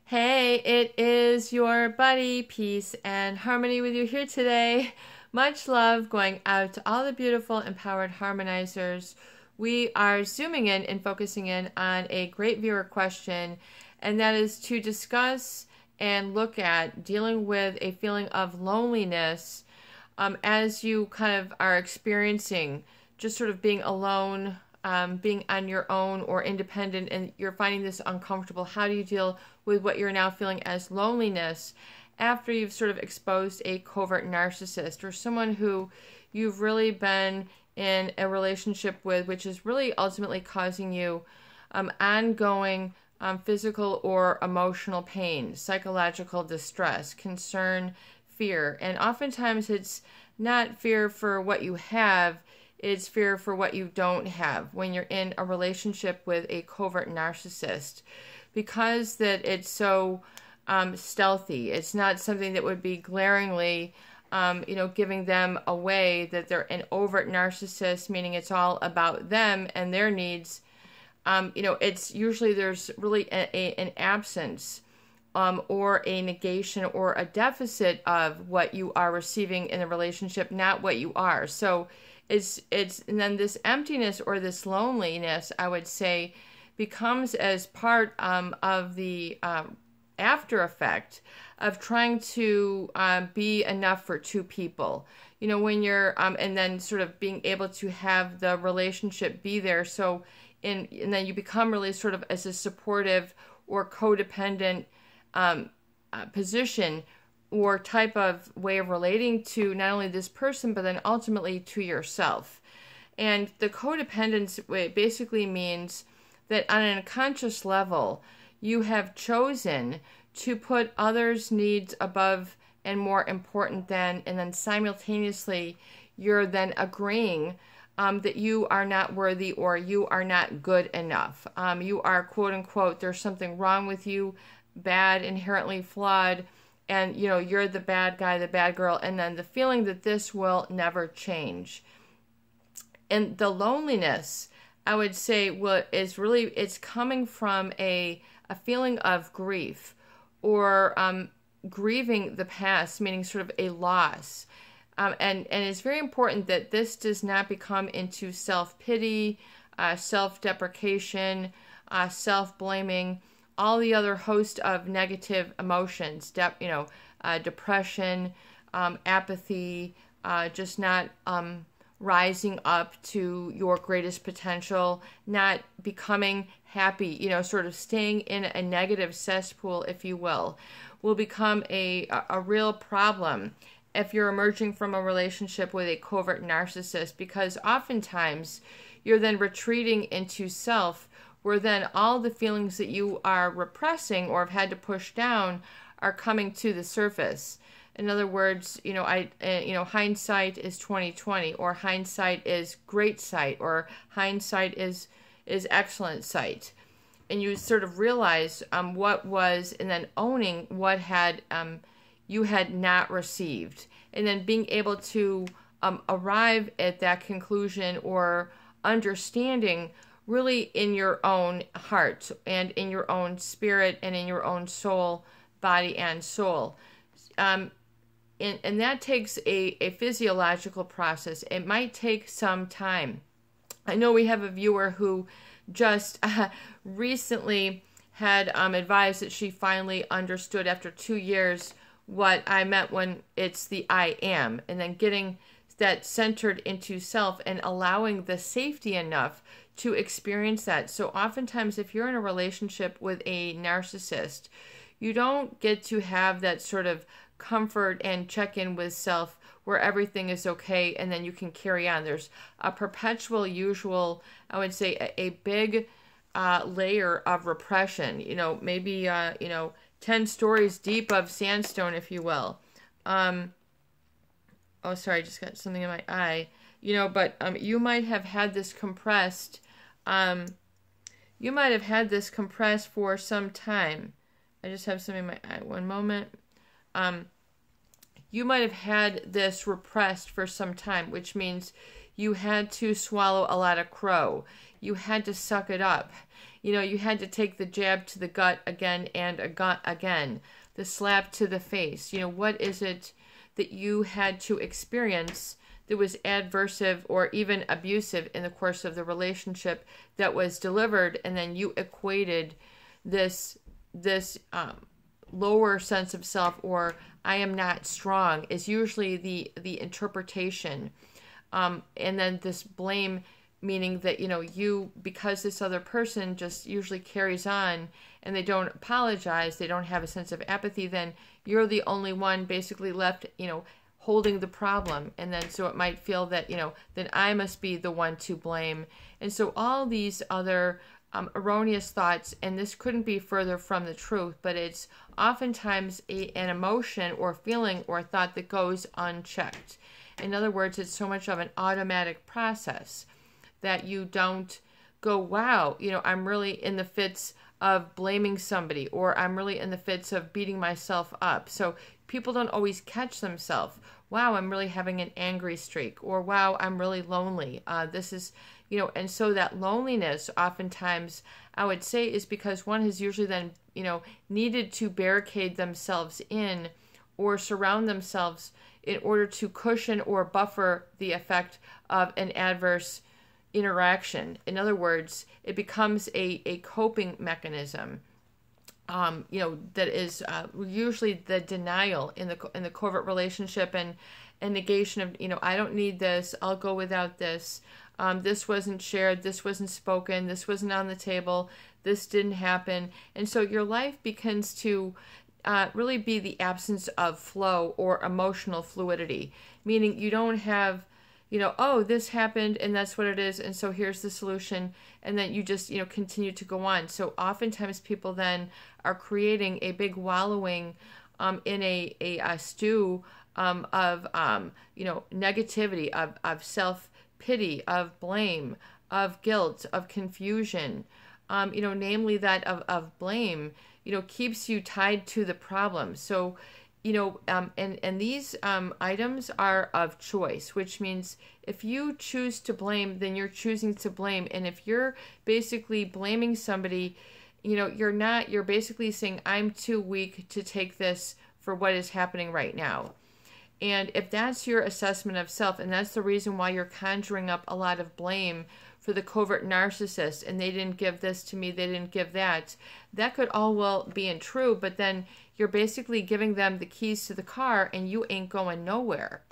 Hey, it is your buddy, Peace and Harmony with you here today. Much love going out to all the beautiful, empowered harmonizers. We are zooming in and focusing in on a great viewer question, and that is to discuss and look at dealing with a feeling of loneliness as you kind of are experiencing just sort of being alone, being on your own or independent, and you're finding this uncomfortable. How do you deal with what you're now feeling as loneliness after you've sort of exposed a covert narcissist or someone who you've really been in a relationship with, which is really ultimately causing you ongoing physical or emotional pain, psychological distress, concern, fear. And oftentimes it's not fear for what you have, it's fear for what you don't have when you're in a relationship with a covert narcissist. Because that it's so stealthy, it's not something that would be glaringly, giving them away that they're an overt narcissist, meaning it's all about them and their needs. It's usually there's really an absence or a negation or a deficit of what you are receiving in the relationship, not what you are. So it's and then this emptiness or this loneliness, I would say, becomes as part of the after effect of trying to be enough for two people. When you're and then sort of being able to have the relationship be there. So and then you become really sort of as a supportive or codependent position or type of way of relating to not only this person, but then ultimately to yourself. And the codependence basically means that on an unconscious level, you have chosen to put others' needs above and more important than, and then simultaneously, you're then agreeing that you are not worthy or you are not good enough. You are, quote unquote, there's something wrong with you, bad, inherently flawed, and you're the bad guy, the bad girl, and then the feeling that this will never change. And the loneliness, I would say, it's coming from a feeling of grief or grieving the past, meaning sort of a loss. And it's very important that this does not become into self-pity, self-deprecation, self-blaming, all the other host of negative emotions, depression, apathy, just not rising up to your greatest potential, not becoming happy, sort of staying in a negative cesspool, if you will become a real problem if you're emerging from a relationship with a covert narcissist, because oftentimes you're then retreating into self, where then all the feelings that you are repressing or have had to push down are coming to the surface. In other words, hindsight is 20/20, or hindsight is great sight, or hindsight is excellent sight. And you sort of realize what was, and then owning what had you had not received, and then being able to arrive at that conclusion or understanding really in your own heart and in your own spirit and in your own soul, body and soul. And that takes a physiological process. It might take some time. I know we have a viewer who just recently had advised that she finally understood after 2 years what I meant when it's the I am, and then getting that centered into self and allowing the safety enough to experience that. So oftentimes if you're in a relationship with a narcissist, you don't get to have that sort of comfort and check in with self where everything is okay and then you can carry on. There's a perpetual, usual, I would say, a big layer of repression, maybe 10 stories deep of sandstone, if you will. Oh, sorry, I just got something in my eye. But you might have had this compressed. You might have had this compressed for some time. I just have something in my eye. One moment. You might have had this repressed for some time, which means you had to swallow a lot of crow. you had to suck it up. You had to take the jab to the gut again and again, the slap to the face. What is it that you had to experience that was adversive or even abusive in the course of the relationship that was delivered, and then you equated this lower sense of self, or I am not strong, is usually the interpretation. And then this blame, meaning that, you, because this other person just usually carries on and they don't apologize, they don't have a sense of apathy, then you're the only one basically left, holding the problem. And then so it might feel that, then I must be the one to blame. And so all these other erroneous thoughts, and this couldn't be further from the truth, but it's oftentimes an emotion or feeling or thought that goes unchecked. In other words, it's so much of an automatic process that you don't go, wow, I'm really in the fits of blaming somebody, or I'm really in the fits of beating myself up. So people don't always catch themselves. Wow, I'm really having an angry streak, or wow, I'm really lonely. This is, and so that loneliness oftentimes, I would say, is because one has usually then, needed to barricade themselves in or surround themselves in order to cushion or buffer the effect of an adverse interaction. In other words, it becomes a coping mechanism. That is usually the denial in the covert relationship and negation of, I don't need this, I'll go without this. This wasn't shared, this wasn't spoken, this wasn't on the table, this didn't happen. And so your life begins to really be the absence of flow or emotional fluidity, meaning you don't have, oh, this happened and that's what it is, and so here's the solution, and then you just, continue to go on. So oftentimes people then are creating a big wallowing in a stew of, negativity, of self-pity, of blame, of guilt, of confusion, namely that of blame, keeps you tied to the problem. So and these items are of choice, which means if you choose to blame, then you're choosing to blame. And if you're basically blaming somebody, you're basically saying, I'm too weak to take this for what is happening right now. And if that's your assessment of self, and that's the reason why you're conjuring up a lot of blame for the covert narcissist, and they didn't give this to me, they didn't give that, that could all well be true, but then you're basically giving them the keys to the car and you ain't going nowhere.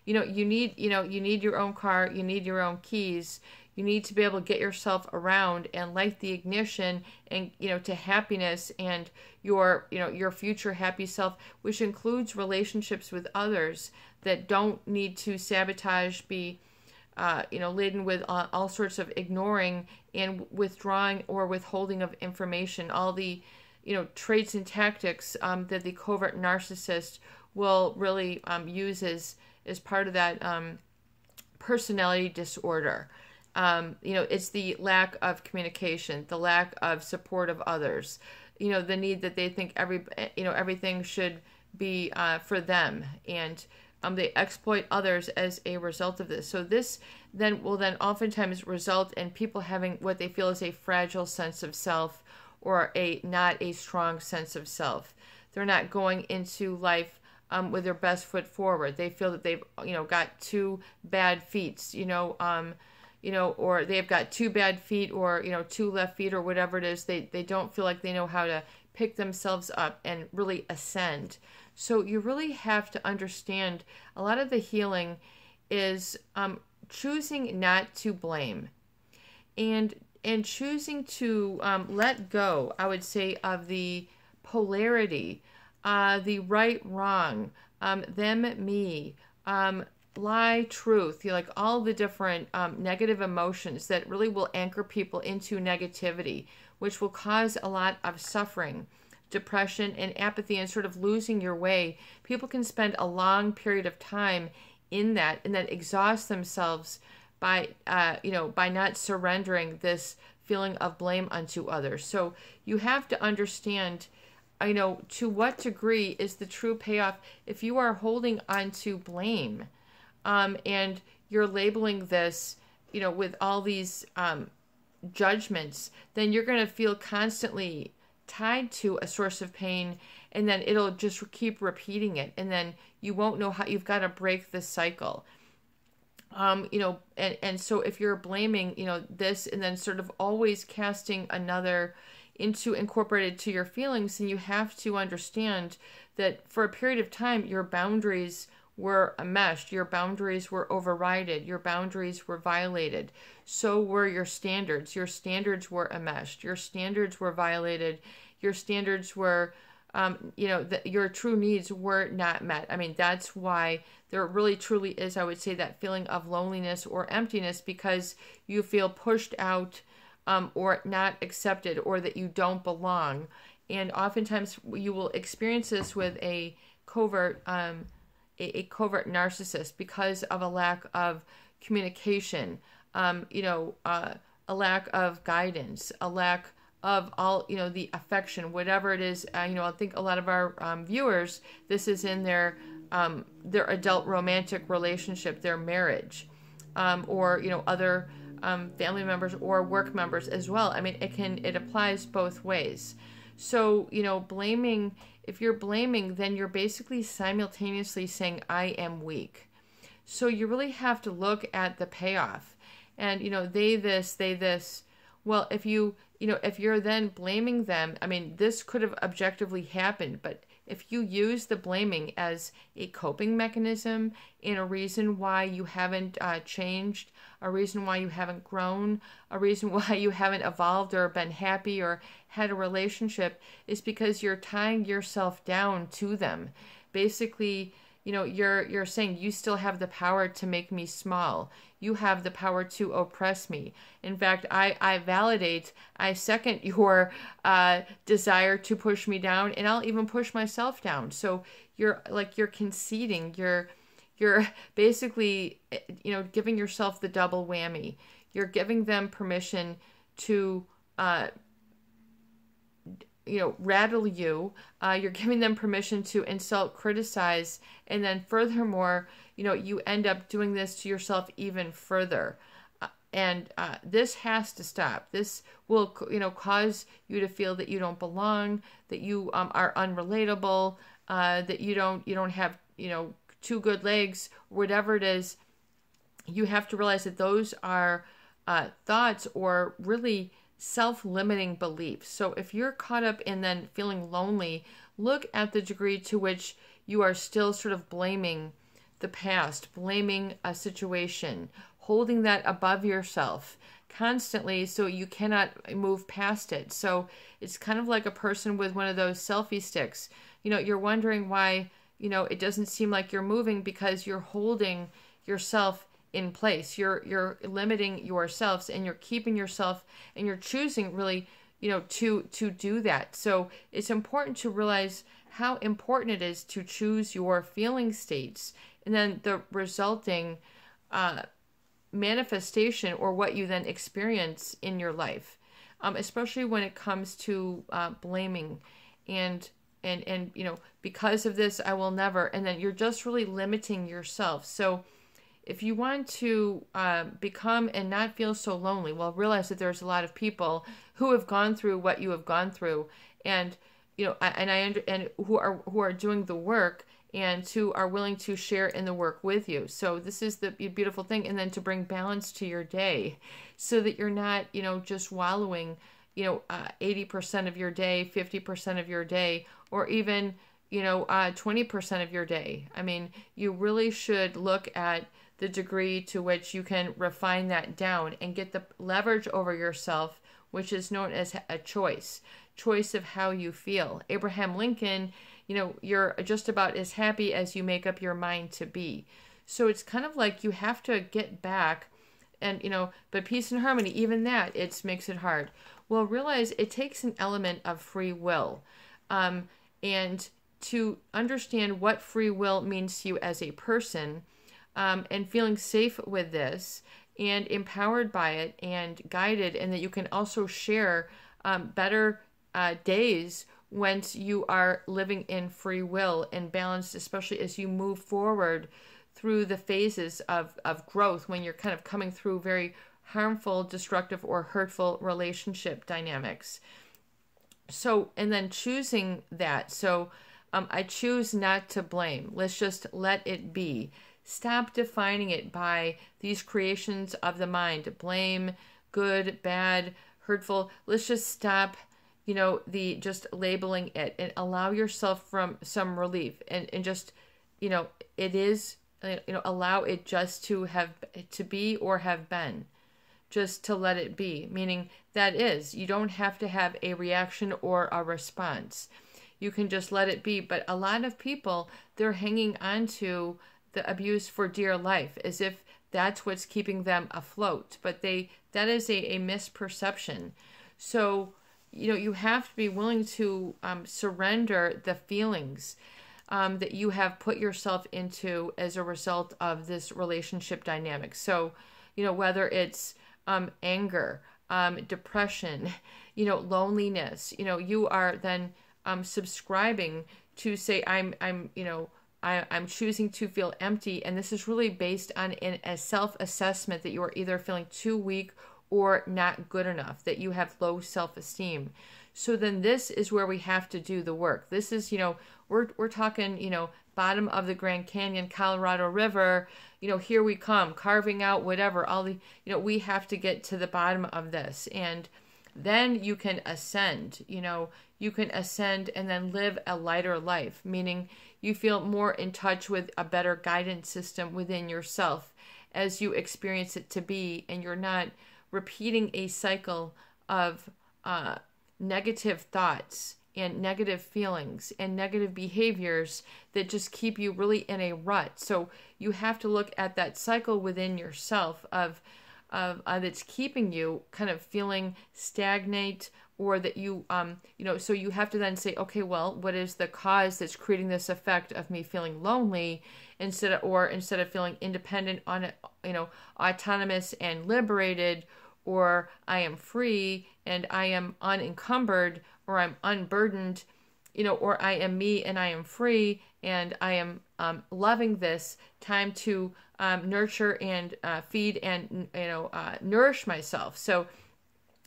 You need your own car, you need your own keys, you need to be able to get yourself around and light the ignition and, to happiness and your future happy self, which includes relationships with others that don't need to sabotage, be laden with all sorts of ignoring and withdrawing or withholding of information, all the, traits and tactics that the covert narcissist will really use as part of that personality disorder. It's the lack of communication, the lack of support of others, the need that they think everything should be for them, and they exploit others as a result of this. So this then will oftentimes result in people having what they feel is a fragile sense of self, or not a strong sense of self. They're not going into life with their best foot forward. They feel that they've got two bad feet, or they've got two bad feet, or two left feet, or whatever it is. They don't feel like they know how to pick themselves up and really ascend. So you really have to understand a lot of the healing is choosing not to blame, and choosing to let go, I would say, of the polarity, the right, wrong, them, me, lie, truth, all the different negative emotions that really will anchor people into negativity, which will cause a lot of suffering, depression, and apathy, and sort of losing your way. People can spend a long period of time in that, and then exhaust themselves by not surrendering this feeling of blame unto others. So you have to understand, to what degree is the true payoff if you are holding on to blame, and you're labeling this, with all these judgments, then you're going to feel constantly tied to a source of pain, and then it'll just keep repeating it, and then you won't know how. You've got to break the cycle. And so if you're blaming, this, and then sort of always casting another into incorporated to your feelings, then you have to understand that for a period of time, your boundaries were enmeshed, your boundaries were overridden, your boundaries were violated. So were your standards. Your standards were enmeshed, your standards were violated, your standards were, your true needs were not met. I mean, that's why there really truly is, I would say, that feeling of loneliness or emptiness, because you feel pushed out, or not accepted, or that you don't belong. And oftentimes you will experience this with a covert narcissist because of a lack of communication, a lack of guidance, a lack of all, the affection, whatever it is. I think a lot of our viewers, this is in their adult romantic relationship, their marriage, or, other family members or work members as well. I mean, it applies both ways. So, blaming, if you're blaming, then you're basically simultaneously saying, I am weak. So you really have to look at the payoff. And, they this. Well, if you're then blaming them, I mean, this could have objectively happened, but if you use the blaming as a coping mechanism and a reason why you haven't changed, a reason why you haven't grown, a reason why you haven't evolved or been happy or had a relationship, is because you're tying yourself down to them. Basically, you're saying you still have the power to make me small. You have the power to oppress me. In fact, I second your desire to push me down, and I'll even push myself down. So you're conceding. You're basically, giving yourself the double whammy. You're giving them permission to, rattle you. You're giving them permission to insult, criticize, and then furthermore, you end up doing this to yourself even further. And this has to stop. This will, cause you to feel that you don't belong, that you are unrelatable, that you don't have, two good legs, whatever it is. You have to realize that those are thoughts or really self-limiting beliefs. So if you're caught up in then feeling lonely, look at the degree to which you are still sort of blaming the past, blaming a situation, holding that above yourself constantly so you cannot move past it. So it's kind of like a person with one of those selfie sticks. You're wondering why, it doesn't seem like you're moving, because you're holding yourself in place. You're limiting yourselves, and you're keeping yourself, and you're choosing really, to do that. So it's important to realize how important it is to choose your feeling states, and then the resulting manifestation, or what you then experience in your life, especially when it comes to blaming and because of this I will never, and then you're just really limiting yourself. So if you want to become and not feel so lonely, well, realize that there's a lot of people who have gone through what you have gone through, and and who are doing the work, and who are willing to share in the work with you. So this is the beautiful thing. And then to bring balance to your day, so that you're not, just wallowing, 80% of your day, 50% of your day, or even, 20% of your day. I mean, you really should look at the degree to which you can refine that down and get the leverage over yourself, which is known as a choice of how you feel. Abraham Lincoln, you're just about as happy as you make up your mind to be. So it's kind of like you have to get back and, but peace and harmony, even that, it makes it hard. Well, realize it takes an element of free will. And to understand what free will means to you as a person, and feeling safe with this and empowered by it and guided, and that you can also share better days once you are living in free will and balanced, especially as you move forward through the phases of growth, when you're kind of coming through very harmful, destructive, or hurtful relationship dynamics. So, and then choosing that. So, I choose not to blame. Let's just let it be. Stop defining it by these creations of the mind. Blame, good, bad, hurtful. Let's just stop, the just labeling it, and allow yourself from some relief, and just, it is, allow it just to be or have been. Just to let it be, meaning that is, you don't have to have a reaction or a response. You can just let it be. But a lot of people, they're hanging on to the abuse for dear life as if that's what's keeping them afloat. But that is a misperception. So, you have to be willing to surrender the feelings that you have put yourself into as a result of this relationship dynamic. So, whether it's anger, depression, loneliness, you are then subscribing to say, I'm choosing to feel empty. And this is really based on a self-assessment that you are either feeling too weak or not good enough, that you have low self-esteem. So then this is where we have to do the work. This is, we're talking, bottom of the Grand Canyon, Colorado River, here we come, carving out whatever, all the, we have to get to the bottom of this. And then you can ascend, you can ascend and then live a lighter life, meaning you feel more in touch with a better guidance system within yourself as you experience it to be, and you're not repeating a cycle of negative thoughts and negative feelings and negative behaviors that just keep you really in a rut. So you have to look at that cycle within yourself of that's keeping you kind of feeling stagnant, or that you so you have to then say, okay, well, what is the cause that's creating this effect of me feeling lonely instead of feeling independent, autonomous and liberated, or I am free and I am unencumbered, or I'm unburdened, or I am me and I am free and I am loving this time to nurture and feed and nourish myself. So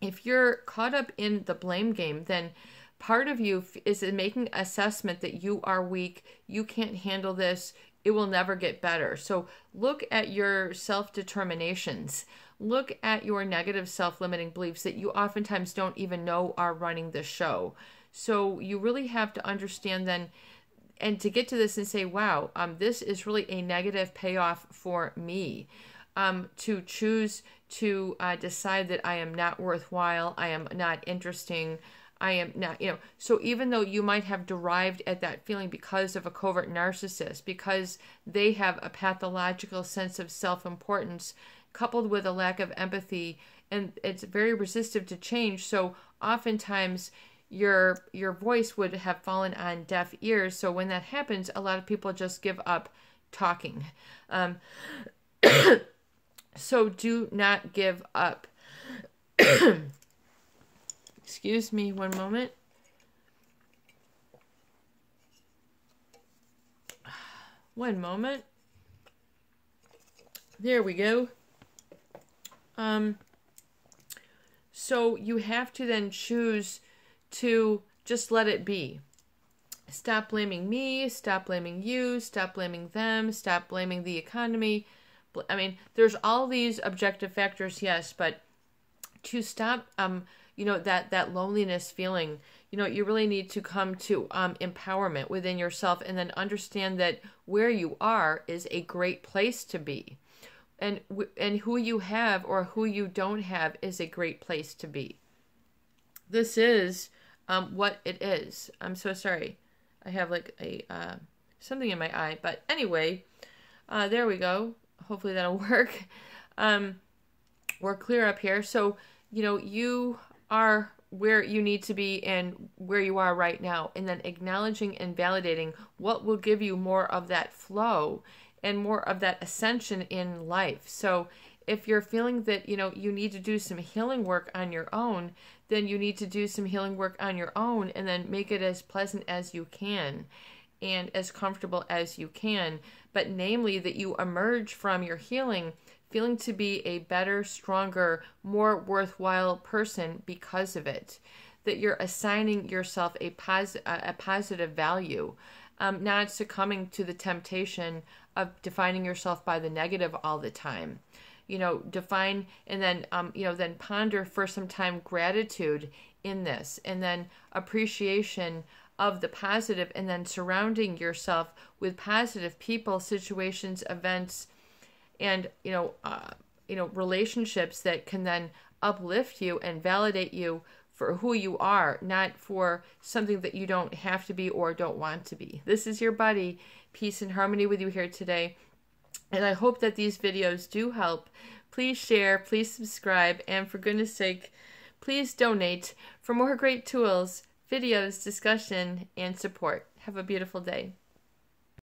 if you're caught up in the blame game, then part of you is making assessment that you are weak, you can't handle this, it will never get better. So look at your self-determinations. Look at your negative self-limiting beliefs that you oftentimes don't even know are running the show. So you really have to understand then, and to get to this and say, wow, this is really a negative payoff for me. To choose to decide that I am not worthwhile, I am not interesting, I am not, so even though you might have derived at that feeling because of a covert narcissist, because they have a pathological sense of self-importance coupled with a lack of empathy, and it's very resistive to change. So oftentimes your voice would have fallen on deaf ears. So when that happens, a lot of people just give up talking. So do not give up. Excuse me one moment. One moment. There we go. So you have to then choose to just let it be. Stop blaming me, stop blaming you, stop blaming them, stop blaming the economy. I mean, there's all these objective factors, yes, but to stop, that loneliness feeling, you really need to come to empowerment within yourself, and then understand that where you are is a great place to be. And who you have or who you don't have is a great place to be. This is what it is. I'm so sorry. I have like a something in my eye. But anyway, there we go. Hopefully that'll work. We're clear up here. So, you are where you need to be and where you are right now. And then acknowledging and validating what will give you more of that flow and more of that ascension in life. So if you're feeling that, you need to do some healing work on your own, then you need to do some healing work on your own, and then make it as pleasant as you can and as comfortable as you can. But namely, that you emerge from your healing feeling to be a better, stronger, more worthwhile person because of it. That you're assigning yourself a positive value, not succumbing to the temptation of defining yourself by the negative all the time. Define and then, then ponder for some time gratitude in this, and then appreciation of the positive, and then surrounding yourself with positive people, situations, events, and relationships that can then uplift you and validate you for who you are, not for something that you don't have to be or don't want to be. This is your buddy, Peace and Harmony, with you here today. And I hope that these videos do help. Please share, please subscribe, and for goodness sake, please donate for more great tools, videos, discussion, and support. Have a beautiful day.